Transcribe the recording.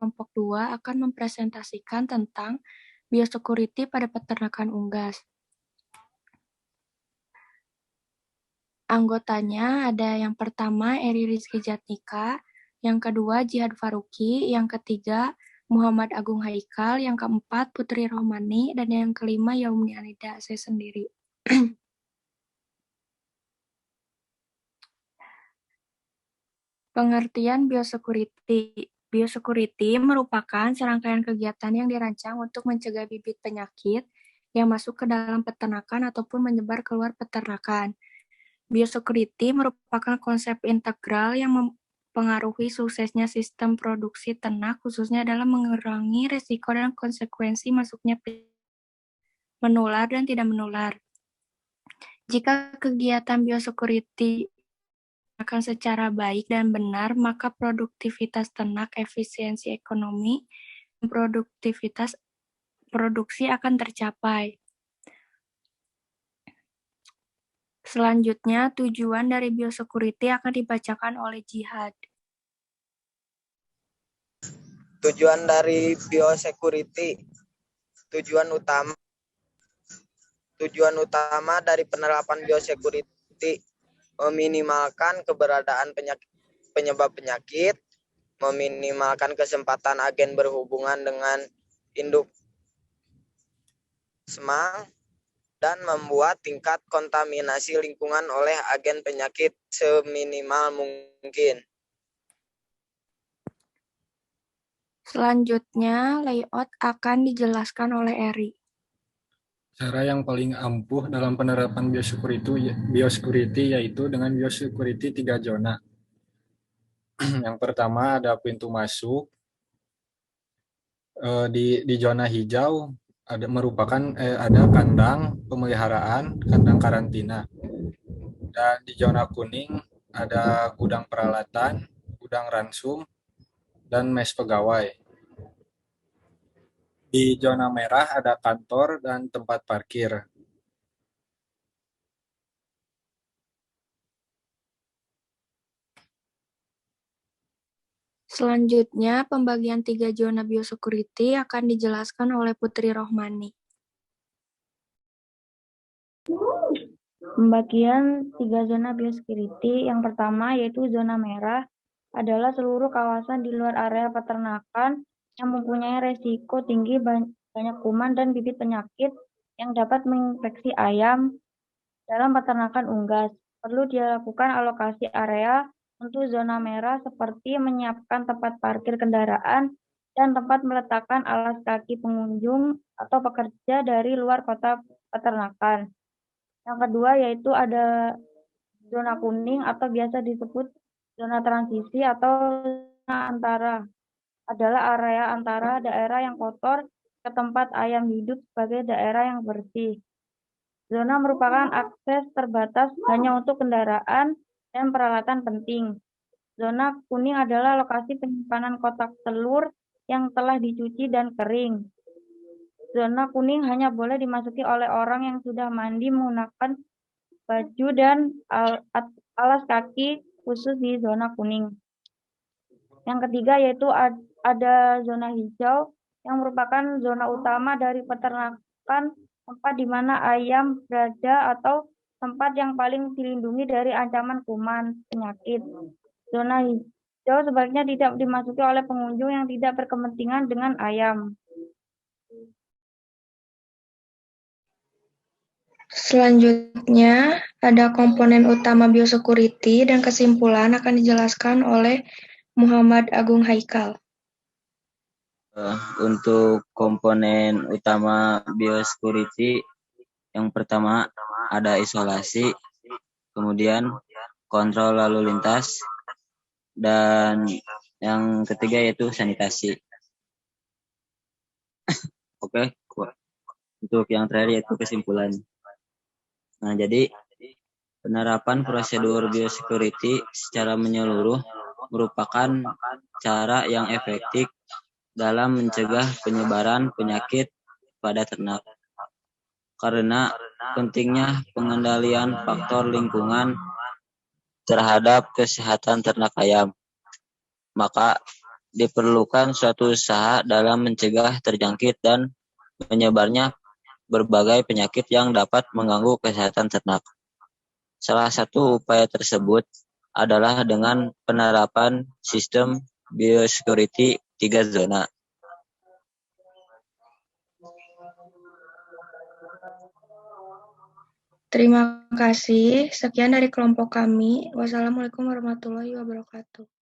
kelompok 2 akan mempresentasikan tentang biosecurity pada peternakan unggas. Anggotanya ada yang pertama Eri Rizky Jatnika, yang kedua Jihad Faruqi, yang ketiga Muhammad Agung Haikal, yang keempat Putri Rohmani, dan yang kelima Yaumni Anida, saya sendiri. Pengertian biosecurity. Biosecurity merupakan serangkaian kegiatan yang dirancang untuk mencegah bibit penyakit yang masuk ke dalam peternakan ataupun menyebar keluar peternakan. Biosecurity merupakan konsep integral yang mempengaruhi suksesnya sistem produksi ternak, khususnya dalam mengurangi risiko dan konsekuensi masuknya menular dan tidak menular. Jika kegiatan biosecurity akan secara baik dan benar, maka produktivitas ternak, efisiensi ekonomi, dan produktivitas produksi akan tercapai. Selanjutnya, tujuan dari biosecurity akan dibacakan oleh Jihad. Tujuan dari biosecurity, tujuan utama dari penerapan biosecurity meminimalkan keberadaan penyebab penyakit, meminimalkan kesempatan agen berhubungan dengan induk semang, dan membuat tingkat kontaminasi lingkungan oleh agen penyakit seminimal mungkin. Selanjutnya, layout akan dijelaskan oleh Eri. Cara yang paling ampuh dalam penerapan biosecurity yaitu dengan biosecurity 3 zona. Yang pertama ada pintu masuk. Di zona hijau ada kandang pemeliharaan, kandang karantina. Dan di zona kuning ada gudang peralatan, gudang ransum, dan mes pegawai. Di zona merah ada kantor dan tempat parkir. Selanjutnya, pembagian 3 zona biosecurity akan dijelaskan oleh Putri Rohmani. Pembagian 3 zona biosecurity, yang pertama yaitu zona merah adalah seluruh kawasan di luar area peternakan yang mempunyai resiko tinggi banyak kuman dan bibit penyakit yang dapat menginfeksi ayam dalam peternakan unggas. Perlu dilakukan alokasi area untuk zona merah seperti menyiapkan tempat parkir kendaraan dan tempat meletakkan alas kaki pengunjung atau pekerja dari luar kota peternakan. Yang kedua yaitu ada zona kuning atau biasa disebut zona transisi atau zona antara. Adalah area antara daerah yang kotor ke tempat ayam hidup sebagai daerah yang bersih. Zona merupakan akses terbatas hanya untuk kendaraan dan peralatan penting. Zona kuning adalah lokasi penyimpanan kotak telur yang telah dicuci dan kering. Zona kuning hanya boleh dimasuki oleh orang yang sudah mandi menggunakan baju dan alas kaki khusus di zona kuning. Yang ketiga yaitu ada zona hijau yang merupakan zona utama dari peternakan, tempat di mana ayam berada atau tempat yang paling dilindungi dari ancaman kuman penyakit. Zona hijau sebaiknya tidak dimasuki oleh pengunjung yang tidak berkepentingan dengan ayam. Selanjutnya, ada komponen utama biosecurity dan kesimpulan akan dijelaskan oleh Muhammad Agung Haikal. Untuk komponen utama biosecurity, yang pertama ada isolasi, kemudian kontrol lalu lintas, dan yang ketiga yaitu sanitasi. Oke, untuk yang terakhir yaitu kesimpulan. Nah, jadi penerapan prosedur biosecurity secara menyeluruh merupakan cara yang efektif dalam mencegah penyebaran penyakit pada ternak. Karena pentingnya pengendalian faktor lingkungan terhadap kesehatan ternak ayam, maka diperlukan suatu usaha dalam mencegah terjangkit dan menyebarnya berbagai penyakit yang dapat mengganggu kesehatan ternak. Salah satu upaya tersebut adalah dengan penerapan sistem biosecurity 3 zona. Terima kasih. Sekian dari kelompok kami. Wassalamualaikum warahmatullahi wabarakatuh.